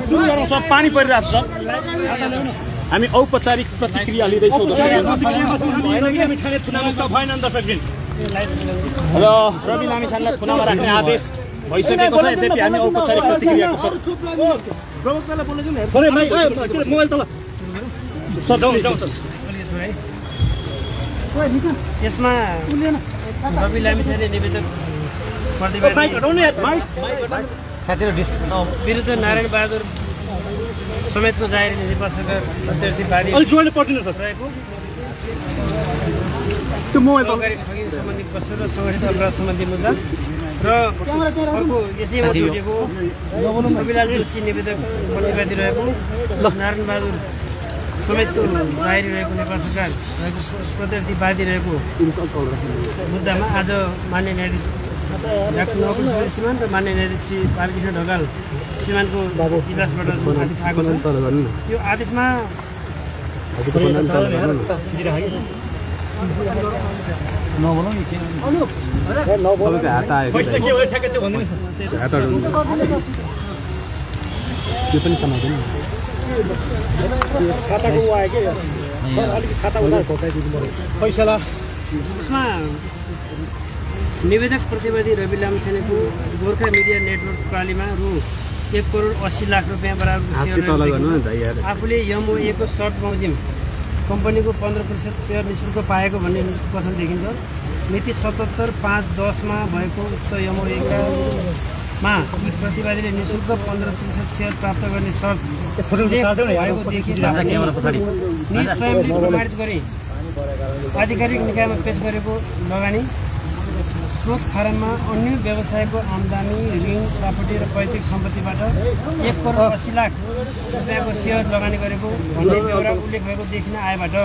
सुरु गरौँ सर, पानी परिरहेको छ। हामी औपचारिक प्रतिक्रिया लिँदैछौँ र रवि लामिछानेलाई थुनामा राख्ने आदेश भइसकेको छ। यद्यपि हामी औपचारिक प्रतिक्रियाको यसमा रवि लामिछाने निवेदक विरुद्ध नारायण बहादुर समेतको जाहेर निर्वाचनका प्रत्याशी रहेको सहकारी ठगी सम्बन्धी कसुर र सङ्गठित अपराध सम्बन्धी मुद्दा र अर्को यसैमा जोडिएको रविलाल जोशी निवेदक प्रतिवादी रहेको नारायण बहादुर समेतको जाहेरी रहेको नेपाल सरकार रहेको प्रत्याशीवादी रहेको मुद्दामा आज मान्य न्यायाधीश डाक्टर नकुल श्रीमान र मान्य न्यायाधीश श्री बालकृष्ण ढकाल श्रीमानको इजलासबाट आदेश आएको छ। यो आदेशमा यसमा निवेदक प्रतिवादी रवि लामिछानेको गोर्खा मिडिया नेटवर्क प्रणालीमा रु 1,80,00,000 रुपियाँ बराबरको सेयर आफूले यमओएको सर्ट बमोजिम कम्पनीको 15% सेयर निःशुल्क पाएको भन्ने कथन देखिन्छ। मिति 77/5/10 भएको उक्त यमओएकामा यी प्रतिवादीले निःशुल्क 15% सेयर प्राप्त गर्ने सर्त भएको देखिन्छ। निज स्वयंले प्रमाणित गरी आधिकारिक निकायमा पेश गरेको लगानी स्रोत फारममा अन्य व्यवसायको आम्दानी ऋण सापटी र पैतृक सम्पत्तिबाट 1,80,00,000 रुपियाँको सेयर लगानी गरेको भन्ने बेहोरा उल्लेख भएको देखिन आएबाट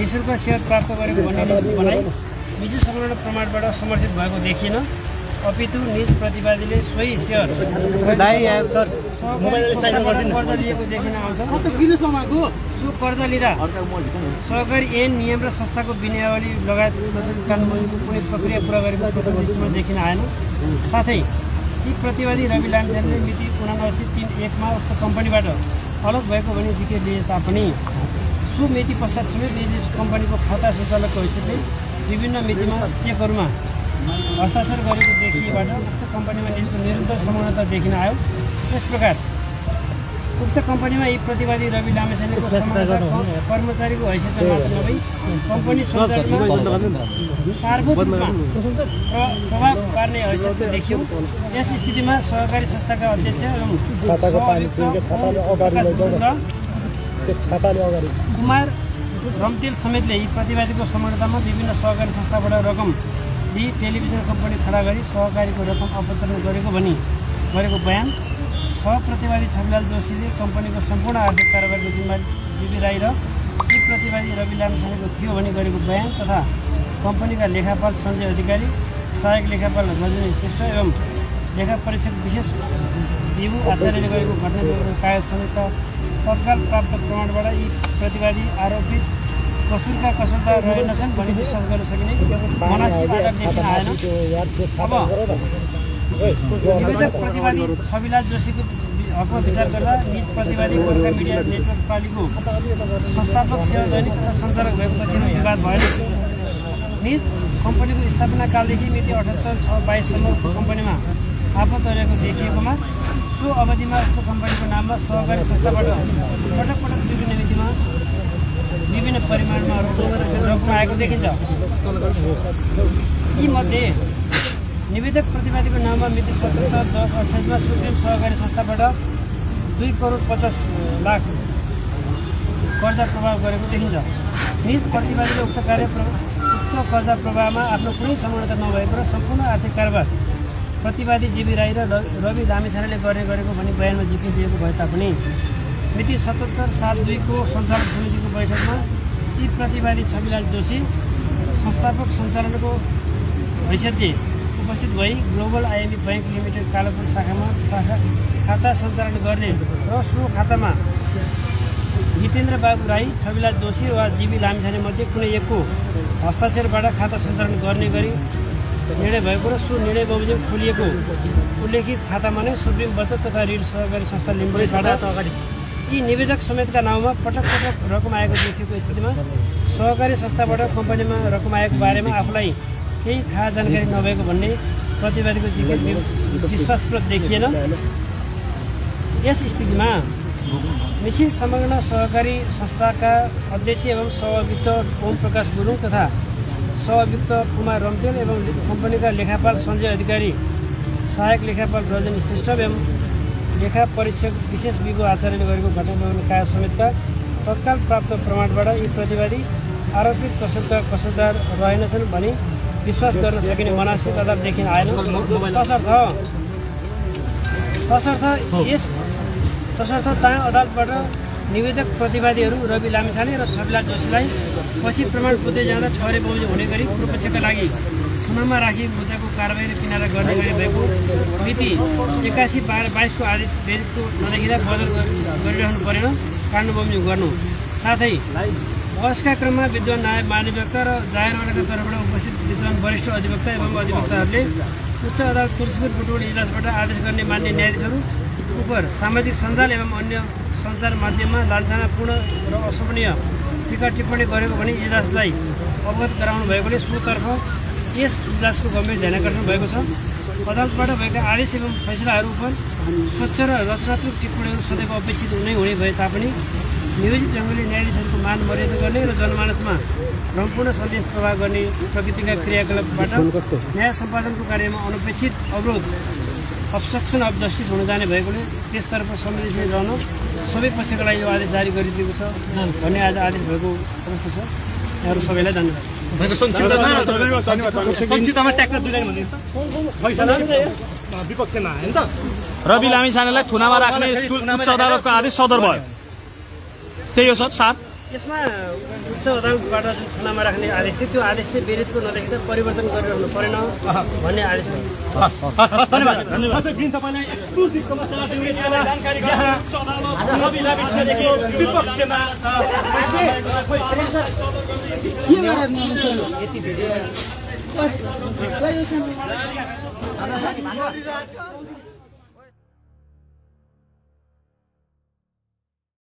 निःशुल्क सेयर प्राप्त गरेको भन्ने बनाई विशेष संलग्न प्रमाणबाट समर्थित भएको देखिन। अपितु निज प्रतिवादीले सोही सेयर कर्जा लिएको देखिन आउँछ। सो कर्जा लिँदा सहकारी ऐन नियम र संस्थाको विनियावली लगायत प्रचलित कानुनको कुनै प्रक्रिया पुरा गरेको दृश्यमा देखिन आएन। साथै यी प्रतिवादी रवि लामिछानेले मिति 79/3/1 उक्त कम्पनीबाट अलग भएको भनी जिकिर लिए तापनि सो मिति पश्चात समेत यस कम्पनीको खाता सञ्चालकको हैसियतले विभिन्न मितिमा चेकहरूमा हस्ताक्षर गरेको देखिएबाट उक्त कम्पनीमा निजको निरन्तर समानता देखिन आयो। यस प्रकार उक्त कम्पनीमा यी प्रतिवादी रवि लामिछानेको कर्मचारीको हैसियत मात्र नभई कम्पनी सञ्चालनमा सार्वभौमिक प्रभाव पार्ने हैसियत देखियो। यस स्थितिमा सहकारी संस्थाका अध्यक्ष एवं कुमार रम्तेल समेतले यी प्रतिवादीको समानतामा विभिन्न सहकारी संस्थाबाट रकम लिई टेलिभिजन कम्पनी खडा गरी सहकारीको रकम अपचलन गरेको भनी गरेको बयान, सहप्रतिवादी छविलाल जोशीले कम्पनीको सम्पूर्ण आर्थिक कारोबारको जिम्मेवारी जीवी राई र यी प्रतिवादी रवि लामिछानेको थियो भनी गरेको बयान तथा कम्पनीका लेखापाल सञ्जय अधिकारी, सहायक लेखापाल रजनी श्रेष्ठ एवं लेखा परीक्षक विशेष विभु आचार्यले गरेको घटना विवरण कागज समेतका तत्काल प्राप्त प्रमाणबाट यी प्रतिवादी आरोपित कसुरका कसुरदार रहेनछन् भनी विश्वास गर्न सकिने मनासी आधार देखिन आएन। अब निवेदक प्रतिवादी छविलाल जोशीको हकमा विचार गर्दा निज प्रतिवादी गोर्खा मिडिया नेटवर्क प्रणालीको संस्थापक सेवा दैनिक तथा सञ्चालक भएको कतिपय विवाद भयो। निज कम्पनीको स्थापना कालदेखि मिति 78/6/22सम्म कम्पनीमा आफत रहेको देखिएकोमा सो अवधिमा उक्त कम्पनीको नाममा सहकारी संस्थाबाट पटक पटक विभिन्न मितिमा विभिन्न परिमाणमा रकम आएको देखिन्छ। यी मध्ये निवेदक प्रतिवादीको नाममा मिति 77/10/28 सुप्रिम सहकारी संस्थाबाट 2,50,00,000 कर्जा प्रभाव गरेको देखिन्छ। निज प्रतिवादीले उक्त कर्जा प्रभावमा आफ्नो कुनै समानता नभएको र सम्पूर्ण आर्थिक कारोबार प्रतिवादी जीवी राई र रवि लामिछानेले गरेको भनी बयानमा जिकिर दिएको भए तापनि मिति 77/7/2 को सञ्चालक समितिको बैठकमा यी प्रतिवादी छविलाल जोशी संस्थापक सञ्चालनको हैसियतले उपस्थित भई ग्लोबल आइएमबी बैंक लिमिटेड कालोपुर शाखामा खाता सञ्चालन गर्ने र सो खातामा जितेन्द्र बाबु राई, छविलाल जोशी वा जीवी लामिछाने मध्ये कुनै एकको हस्ताक्षरबाट खाता सञ्चालन गर्ने गरी निर्णय भएको र सो निर्णय बमोजिम खोलिएको उल्लेखित खातामा नै सुप्रिम बचत तथा ऋण सहकारी संस्था लिमिटेडबाट यी निवेदक समेतका नाउँमा पटक पटक रकम आएको देखिएको स्थितिमा सहकारी संस्थाबाट कम्पनीमा रकम आएको बारेमा आफूलाई केही थाहा जानकारी नभएको भन्ने प्रतिवादीको जिज्ञास विश्वासप्रद देखिएन। यस स्थितिमा मिसिर संलग्न सहकारी संस्थाका अध्यक्ष एवं सहअभियुक्त ओम प्रकाश गुरुङ तथा सहअभियुक्त कुमार रम्तेल एवं कम्पनीका लेखापाल सञ्जय अधिकारी, सहायक लेखापाल रजनी श्रेष्ठ एवं लेखा परीक्षक विशेष विगो आचार्यले गरेको घटनाक्रम कागज समेतका तत्काल प्राप्त प्रमाणबाट यी प्रतिवादी आरोपित कसुरदार रहेनछन् भनी विश्वास गर्न सकिने मनासित अदालतदेखि आएन। तसर्थ त्यहाँ अदालतबाट निवेदक प्रतिवादीहरू रवि लामिछाने र छविला जोशीलाई पछि प्रमाण बुझ्दै जाँदा ठहरे बमोजिम हुने गरी पूर्वपक्षका लागि थुनामा राखी मुद्दाको कारबाही र किनारा गर्ने गरी भएको मिति 81/22 को आदेश बेरितको नदेखिँदा बदल गरिरहनु परेन कानुन बमोजिम गर्नु। साथै बहसका क्रममा विद्वान नायब महाधिवक्ता र जाहेरवाडाका तर्फबाट उपस्थित विद्वान वरिष्ठ अधिवक्ता एवं अधिवक्ताहरूले उच्च अदालत तुलसीपुर बुटवल इजलासबाट आदेश गर्ने मान्य न्यायाधीशहरू उप सामाजिक सञ्जाल एवं अन्य सञ्चार माध्यममा लाञ्छनापूर्ण र अशोभनीय टीका टिप्पणी गरेको भनी इजलासलाई अवगत गराउनु भएकोले सोतर्फ यस इजलासको गम्भीर ध्यानाकर्षण भएको छ। अदालतबाट भएका आदेश एवं फैसलाहरू उप स्वच्छ र रचनात्मक टिप्पणीहरू सदैव अपेक्षित नै हुने भए तापनि नियोजित ढङ्गले न्यायाधीशहरूको मान मर्यादा गर्ने र जनमानसमा भ्रमपूर्ण सन्देश प्रवाह गर्ने प्रकृतिका क्रियाकलापबाट न्याय सम्पादनको कार्यमा अनपेक्षित अवरोध अब्स्ट्रक्सन अफ जस्टिस हुन जाने भएकोले त्यसतर्फ संवेदनशील रहन सबै पक्षका लागि यो आदेश जारी गरिदिएको छ भन्ने आज आदेश भएको अवस्था छ। यहाँहरू सबैलाई धन्यवाद। रवि लामिछानेलाई थुनामा राख्ने उच्च अदालतको आदेश सदर भयो, त्यही हो सर। साथ यसमा उच्च अदालतबाट जुन थुनामा राख्ने आदेश थियो त्यो आदेश चाहिँ बेरितको नदेखिँदा परिवर्तन गरिरहनु परेन भन्ने आदेश के